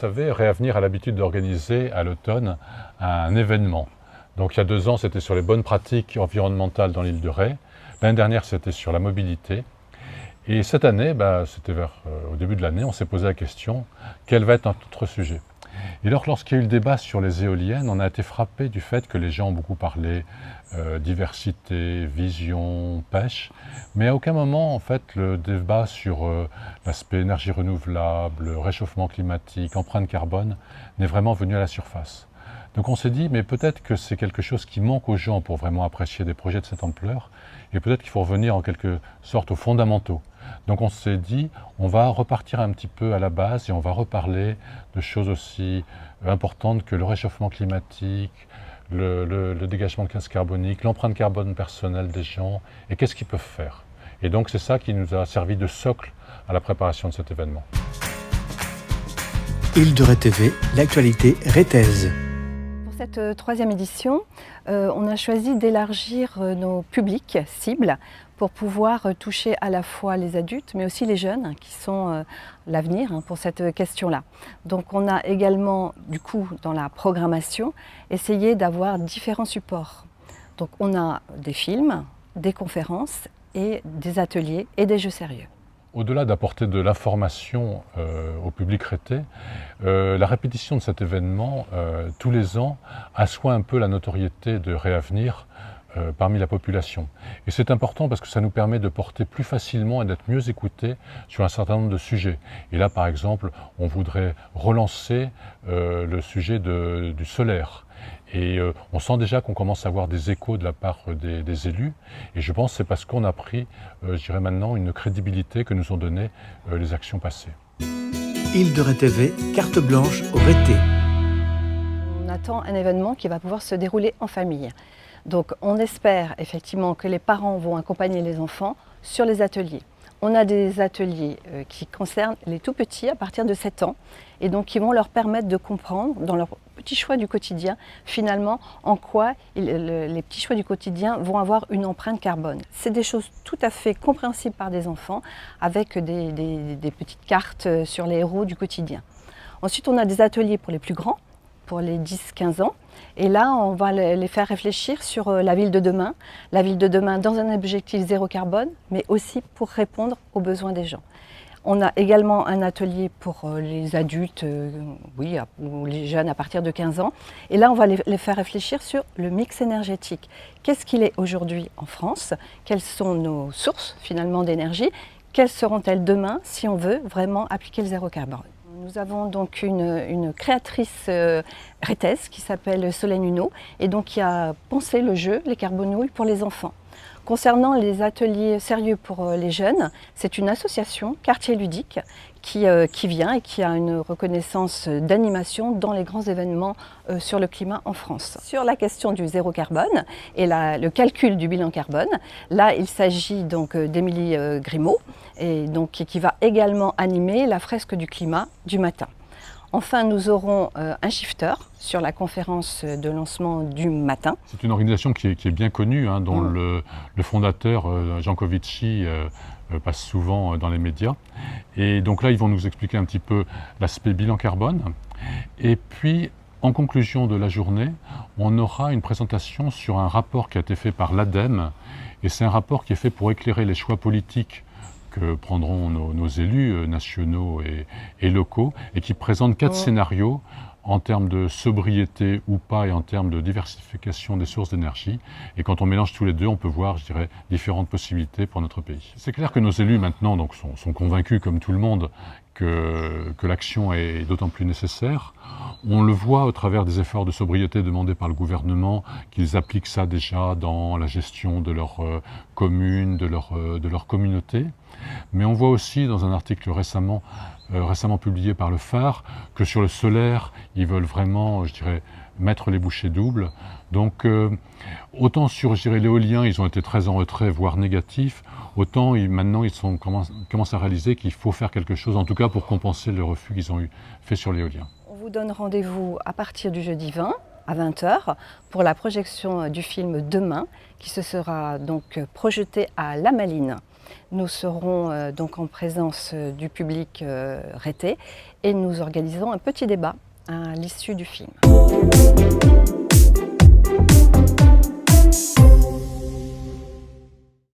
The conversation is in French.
savez, Réavenir a l'habitude d'organiser à l'automne un événement. Donc il y a 2 ans, c'était sur les bonnes pratiques environnementales dans l'île de Ré. L'année dernière, c'était sur la mobilité. Et cette année, c'était au début de l'année, on s'est posé la question, quel va être notre sujet? Et alors, lorsqu'il y a eu le débat sur les éoliennes, on a été frappé du fait que les gens ont beaucoup parlé diversité, vision, pêche, mais à aucun moment, en fait, le débat sur l'aspect énergie renouvelable, réchauffement climatique, empreinte carbone, n'est vraiment venu à la surface. Donc on s'est dit, mais peut-être que c'est quelque chose qui manque aux gens pour vraiment apprécier des projets de cette ampleur, et peut-être qu'il faut revenir en quelque sorte aux fondamentaux. Donc on s'est dit, on va repartir un petit peu à la base et on va reparler de choses aussi importantes que le réchauffement climatique, le dégagement de gaz carbonique, l'empreinte carbone personnelle des gens, et qu'est-ce qu'ils peuvent faire. Et donc c'est ça qui nous a servi de socle à la préparation de cet événement. Île de Ré TV, l'actualité rétaise. Pour cette 3e édition, on a choisi d'élargir nos publics cibles pour pouvoir toucher à la fois les adultes mais aussi les jeunes qui sont l'avenir pour cette question-là. Donc on a également, du coup, dans la programmation, essayé d'avoir différents supports. Donc on a des films, des conférences et des ateliers et des jeux sérieux. Au-delà d'apporter de l'information au public rétais, la répétition de cet événement tous les ans assoit un peu la notoriété de Réavenir parmi la population. Et c'est important parce que ça nous permet de porter plus facilement et d'être mieux écoutés sur un certain nombre de sujets. Et là, par exemple, on voudrait relancer le sujet du solaire. Et on sent déjà qu'on commence à avoir des échos de la part des élus. Et je pense que c'est parce qu'on a pris, je dirais maintenant, une crédibilité que nous ont donné les actions passées. Île de Ré TV, carte blanche au Rété. On attend un événement qui va pouvoir se dérouler en famille. Donc on espère effectivement que les parents vont accompagner les enfants sur les ateliers. On a des ateliers qui concernent les tout petits à partir de 7 ans et donc qui vont leur permettre de comprendre dans leurs petits choix du quotidien finalement en quoi les petits choix du quotidien vont avoir une empreinte carbone. C'est des choses tout à fait compréhensibles par des enfants avec des petites cartes sur les héros du quotidien. Ensuite on a des ateliers pour les plus grands, pour les 10-15 ans. Et là, on va les faire réfléchir sur la ville de demain dans un objectif zéro carbone, mais aussi pour répondre aux besoins des gens. On a également un atelier pour les adultes, ou les jeunes à partir de 15 ans. Et là, on va les faire réfléchir sur le mix énergétique. Qu'est-ce qu'il est aujourd'hui en France? Quelles sont nos sources finalement d'énergie? Quelles seront-elles demain si on veut vraiment appliquer le zéro carbone? Nous avons donc une créatrice rétaise qui s'appelle Solène Huneau et donc qui a pensé le jeu Les Carbonouilles pour les enfants. Concernant les ateliers sérieux pour les jeunes, c'est une association Quartier Ludique qui vient et qui a une reconnaissance d'animation dans les grands événements sur le climat en France. Sur la question du zéro carbone et le calcul du bilan carbone, là il s'agit donc d'Émilie Grimaud et donc qui va également animer la fresque du climat du matin. Enfin, nous aurons un shifter sur la conférence de lancement du matin. C'est une organisation qui est bien connue, dont le fondateur, Jean Covici, passe souvent dans les médias. Et donc là, ils vont nous expliquer un petit peu l'aspect bilan carbone. Et puis, en conclusion de la journée, on aura une présentation sur un rapport qui a été fait par l'ADEME. Et c'est un rapport qui est fait pour éclairer les choix politiques que prendront nos élus nationaux et locaux et qui présente 4 scénarios en termes de sobriété ou pas et en termes de diversification des sources d'énergie. Et quand on mélange tous les deux, on peut voir, je dirais, différentes possibilités pour notre pays. C'est clair que nos élus maintenant donc, sont convaincus, comme tout le monde, que l'action est d'autant plus nécessaire. On le voit au travers des efforts de sobriété demandés par le gouvernement, qu'ils appliquent ça déjà dans la gestion de leur commune, de leur communauté. Mais on voit aussi dans un article récemment publié par le Phare que sur le solaire, ils veulent vraiment, je dirais, mettre les bouchées doubles. Donc autant sur l'éolien, ils ont été très en retrait, voire négatifs, autant maintenant ils commencent à réaliser qu'il faut faire quelque chose, en tout cas pour compenser le refus qu'ils ont fait sur l'éolien. On vous donne rendez-vous à partir du jeudi 20 à 20 h pour la projection du film Demain, qui se sera donc projeté à La Malines. Nous serons donc en présence du public rété et nous organisons un petit débat à l'issue du film.